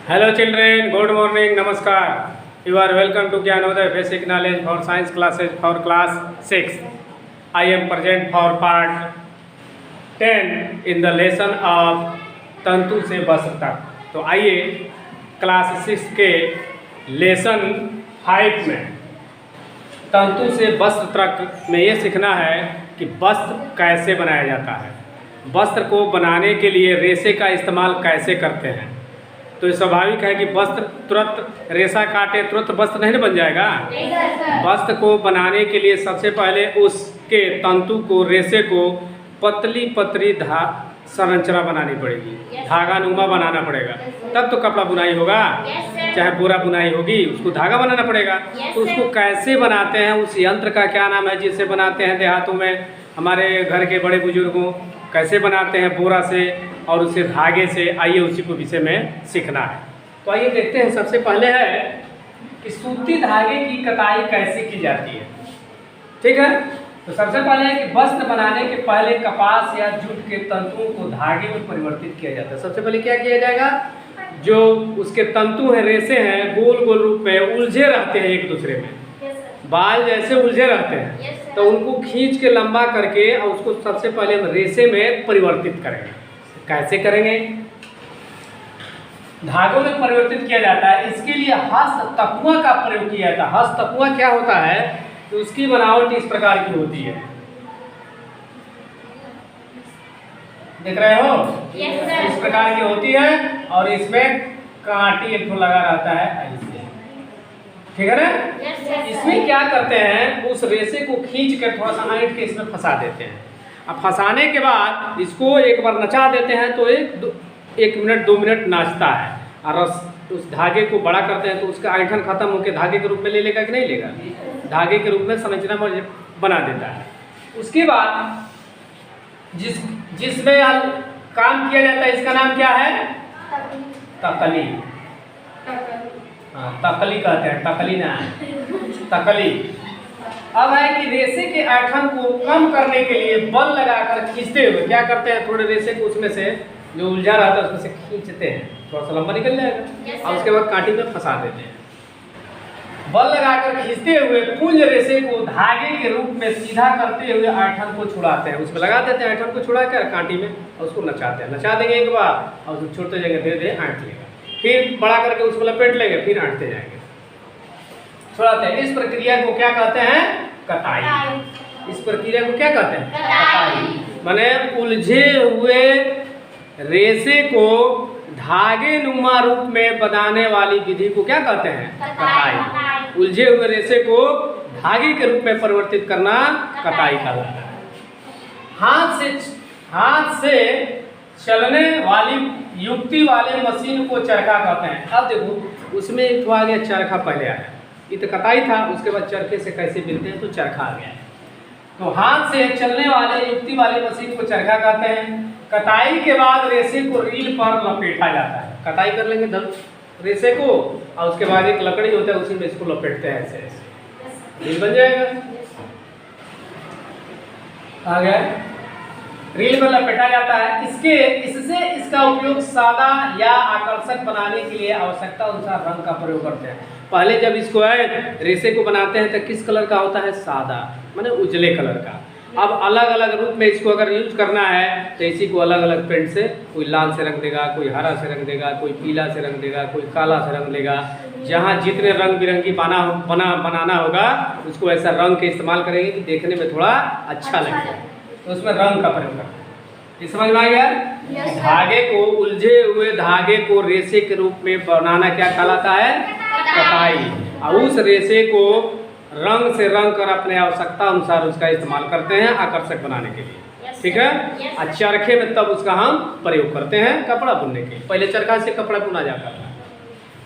Hello children, good morning, namaskar. You are welcome to Gyanodaya Basic Knowledge for Science classes for class 6. I am present for part 10 in the lesson of तंतु से वस्त्र तक। तो आइए class 6 के lesson 5 में तंतु से वस्त्र तक में ये सीखना है कि वस्त्र कैसे बनाया जाता है, वस्त्र को बनाने के लिए रेशे का इस्तेमाल कैसे करते हैं। तो ये स्वाभाविक है कि वस्त्र तुरंत रेशा काटे तुरंत वस्त्र नहीं बन जाएगा। वस्त्र को बनाने के लिए सबसे पहले उसके तंतु को, रेशे को पतली पतली संरचना बनानी पड़ेगी, धागा नुमा बनाना पड़ेगा, तब तो कपड़ा बुनाई होगा। चाहे बोरा बुनाई होगी, उसको धागा बनाना पड़ेगा। तो उसको कैसे बनाते हैं, उस यंत्र का क्या नाम है जिससे बनाते हैं देहातों में, हमारे घर के बड़े बुजुर्गों कैसे बनाते हैं बोरा से और उसे धागे से, आइए उसी को विषय में सीखना है। तो आइए देखते हैं। सबसे पहले है कि सूती धागे की कताई कैसे की जाती है। ठीक है, तो सबसे पहले है कि वस्त्र बनाने के पहले कपास या जूट के तंतुओं को धागे में परिवर्तित किया जाता है। सबसे पहले क्या किया जाएगा, जो उसके तंतु हैं, रेशे हैं, गोल गोल रूप में उलझे रहते हैं एक दूसरे में, बाल जैसे उलझे रहते हैं, तो उनको खींच के लंबा करके और उसको सबसे पहले हम रेशे में परिवर्तित करेंगे। कैसे करेंगे, धागों में परिवर्तित किया जाता है। इसके लिए हस्त तकुआ का प्रयोग किया जाता है। हस्त तकुआ क्या होता है, तो उसकी बनावट इस प्रकार की होती है, देख रहे हो, इस प्रकार की होती है और इसमें कांटी एक लगा रहता है ऐसे, ठीक है ना। इसमें क्या करते हैं, उस रेशे को खींच कर थोड़ा सा ऐंठ के इसमें फंसा देते हैं। अब फंसाने के बाद इसको एक बार नचा देते हैं तो एक मिनट 2 मिनट नाचता है, और उस धागे को बड़ा करते हैं तो उसका ऐंठन खत्म होकर धागे के रूप में ले लेगा कि नहीं लेगा, धागे के रूप में संरचना बना देता है। उसके बाद जिसमें काम किया जाता है, इसका नाम क्या है, तकली। हाँ, तकली कहते हैं, तकली ना, तकली। अब है कि रेशे के ऐंठन को कम करने के लिए बल लगाकर खींचते हुए क्या करते हैं, थोड़े रेशे को उसमें से जो उलझा रहता है उसमें से खींचते हैं, थोड़ा सा लंबा निकल जाएगा, और उसके बाद कांटी में फंसा देते हैं। बल लगाकर खींचते हुए पुंज रेशे को धागे के रूप में सीधा करते हुए ऐंठन को छुड़ाते हैं, उसमें लगा देते हैं, ऐंठन को छुड़ा कर कांटी में और उसको नचाते हैं। नचा देंगे एक बार और उसको छोड़ते जाएंगे, धीरे धीरे ऐंठ लेगा, फिर बड़ा करके उसको लपेट लेंगे, फिर ऐंठते जाएंगे, छुड़ाते हैं। इस प्रक्रिया को क्या कहते हैं, कताई। इस प्रक्रिया को क्या कहते हैं, कताई। माने उलझे हुए रेशे को धागे नुमा रूप में बनाने वाली विधि को क्या कहते हैं, कताई। उलझे हुए रेशे को धागे के रूप में परिवर्तित करना कताई कहलाता है। हाथ से चलने वाली युक्ति वाले मशीन को चरखा कहते हैं। अब देखो उसमें एक आ गया चरखा, पहले आया, ये तो कताई था, उसके बाद चरखे से कैसे मिलते हैं तो चरखा आ गया है। तो हाथ से चलने वाले युक्ति वाले मशीन को चरखा कहते हैं। कताई के बाद रेशे को रील पर लपेटा जाता है। कताई कर लेंगे रेशे को और उसके बाद एक लकड़ी होता है उसी में इसको लपेटते हैं, ऐसे ऐसे रील बन जाएगा। आ गया, रील पर लपेटा जाता है। इससे इसका उपयोग सादा या आकर्षक बनाने के लिए आवश्यकता अनुसार रंग का प्रयोग करते हैं। पहले जब इसको रेशे को बनाते हैं तो किस कलर का होता है, सादा, माने उजले कलर का। अब अलग अलग रूप में इसको अगर यूज करना है तो इसी को अलग अलग पेंट से, कोई लाल से रंग देगा, कोई हरा से रंग देगा, कोई पीला से रंग देगा, कोई काला से रंग देगा। जहाँ जितने रंग बिरंगी बनाना होगा उसको ऐसा रंग के इस्तेमाल करेंगे कि देखने में थोड़ा अच्छा लगे, तो उसमें रंग का प्रयोग करते हैं। समझ में आ गया। धागे को, उलझे हुए धागे को रेशे के रूप में बनाना क्या कहलाता है, कताई। और उस रेशे को रंग से रंग कर अपने आवश्यकता अनुसार उसका इस्तेमाल करते हैं आकर्षक बनाने के लिए, ठीक है। और चरखे में तब उसका हम प्रयोग करते हैं कपड़ा बुनने के लिए। पहले चरखा से कपड़ा बुना जाता था।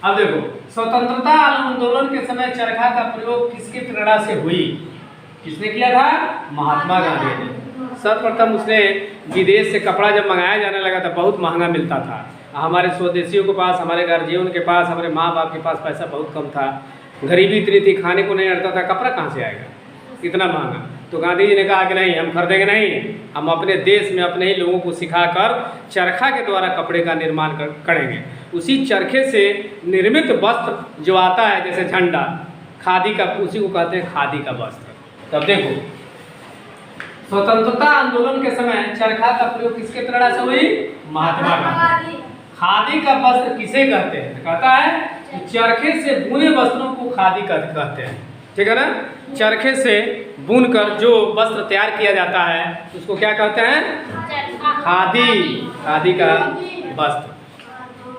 अब देखो स्वतंत्रता आंदोलन के समय चरखा का प्रयोग किसकी प्रेरणा से हुई, किसने किया था, महात्मा गांधी ने। सर्वप्रथम उसने विदेश से कपड़ा जब मंगाया जाने लगा था, बहुत महंगा मिलता था। हमारे स्वदेशियों के पास, हमारे गार्जियन के पास, हमारे माँ बाप के पास पैसा बहुत कम था, गरीबी इतनी थी, खाने को नहीं अड़ता था, कपड़ा कहाँ से आएगा इतना महंगा। तो गांधी जी ने कहा कि नहीं, हम खरीदेंगे नहीं, हम अपने देश में अपने ही लोगों को सिखाकर चरखा के द्वारा कपड़े का निर्माण करेंगे। उसी चरखे से निर्मित वस्त्र जो आता है जैसे झंडा, खादी का, उसी को कहते हैं खादी का वस्त्र। तब देखो, स्वतंत्रता आंदोलन के समय चरखा का प्रयोग किसके प्रेरणा से हुई? महात्मा गांधी। खादी का वस्त्र किसे कहते हैं? कहता है कि चरखे से बुने वस्त्रों को खादी कहते हैं, ठीक है ना। चरखे से बुनकर जो वस्त्र तैयार किया जाता है उसको क्या कहते हैं? खादी, खादी का वस्त्र।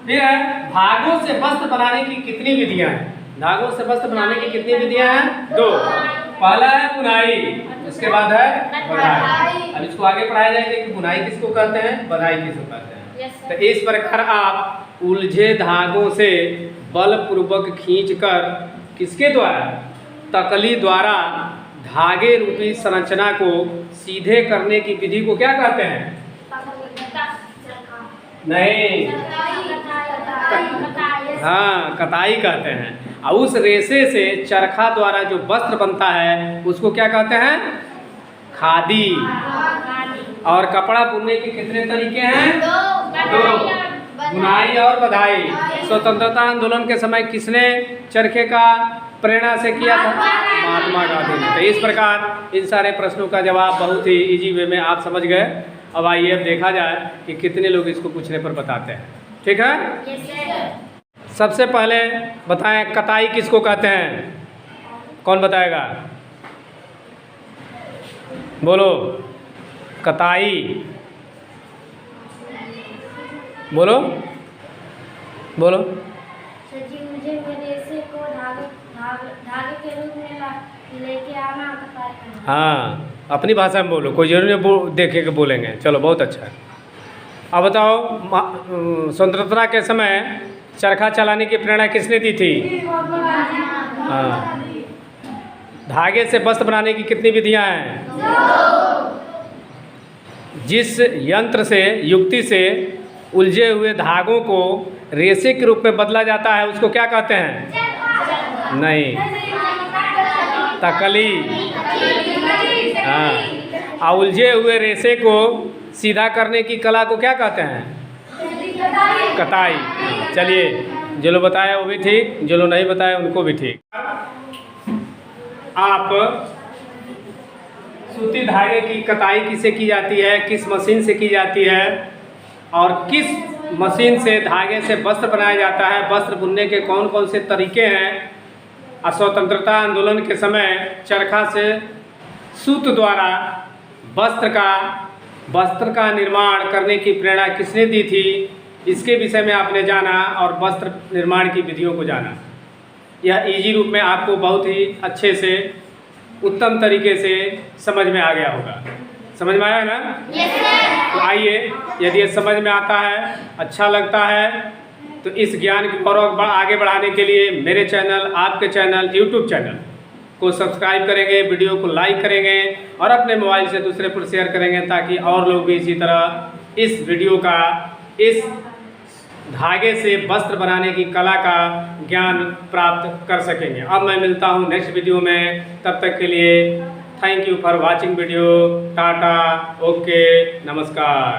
फिर है, धागों से वस्त्र बनाने की कितनी विधियां हैं? धागों से वस्त्र बनाने की कितनी विधियां हैं? 2। पहला है बुनाई, उसके बाद है बढ़ाई। अब इसको आगे पढ़ाया जाएगा कि बुनाई किसको कहते हैं, बढ़ाई किसको कहते हैं। तो इस प्रकार आप उलझे धागों से बलपूर्वक खींचकर किसके द्वारा? तकली द्वारा धागे रूपी संरचना को सीधे करने की विधि को क्या कहते हैं? नहीं, हाँ, कताई कहते हैं। और उस रेशे से चरखा द्वारा जो वस्त्र बनता है उसको क्या कहते हैं? खादी। और कपड़ा बुनने के कितने तरीके हैं? 2, बुनाई और बधाई। स्वतंत्रता आंदोलन के समय किसने चरखे का प्रेरणा से किया था? महात्मा गांधी ने। तो इस प्रकार इन सारे प्रश्नों का जवाब बहुत ही इजी वे में आप समझ गए। अब आइए अब देखा जाए कि कितने लोग इसको पूछने पर बताते हैं, ठीक है। सबसे पहले बताएं, कताई किसको कहते हैं? कौन बताएगा? बोलो, कताई बोलो बोलो। मुझे रेशे को धागे के रूप में लेके आना कताई करना। हाँ, अपनी भाषा में बोलो, कोई जरूरी नहीं देखे के बोलेंगे। चलो, बहुत अच्छा है। अब बताओ, स्वतंत्रता के समय चरखा चलाने की प्रेरणा किसने दी थी? हाँ। धागे से वस्त्र बनाने की कितनी विधियां हैं? जिस यंत्र से, युक्ति से उलझे हुए धागों को रेशे के रूप में बदला जाता है उसको क्या कहते हैं? नहीं, तकली। हाँ। और उलझे हुए रेशे को सीधा करने की कला को क्या कहते हैं? कताई। चलिए, जो लोग बताया वो भी ठीक, जो लोग नहीं बताया उनको भी ठीक। आप सूती धागे की कताई किससे की जाती है, किस मशीन से की जाती है, और किस मशीन से धागे से वस्त्र बनाया जाता है, वस्त्र बुनने के कौन कौन से तरीके हैं। स्वतंत्रता आंदोलन के समय चरखा से सूत द्वारा वस्त्र का निर्माण करने की प्रेरणा किसने दी थी, इसके विषय में आपने जाना और वस्त्र निर्माण की विधियों को जाना। यह इजी रूप में आपको बहुत ही अच्छे से, उत्तम तरीके से समझ में आ गया होगा। समझ में आया ना? तो आइए, यदि ये समझ में आता है, अच्छा लगता है, तो इस ज्ञान की और आगे बढ़ाने के लिए मेरे चैनल, आपके चैनल, यूट्यूब चैनल को सब्सक्राइब करेंगे, वीडियो को लाइक करेंगे और अपने मोबाइल से दूसरे पर शेयर करेंगे, ताकि और लोग भी इसी तरह इस वीडियो का, इस धागे से वस्त्र बनाने की कला का ज्ञान प्राप्त कर सकेंगे। अब मैं मिलता हूँ नेक्स्ट वीडियो में, तब तक के लिए thank you for watching video. Tata, okay, नमस्कार।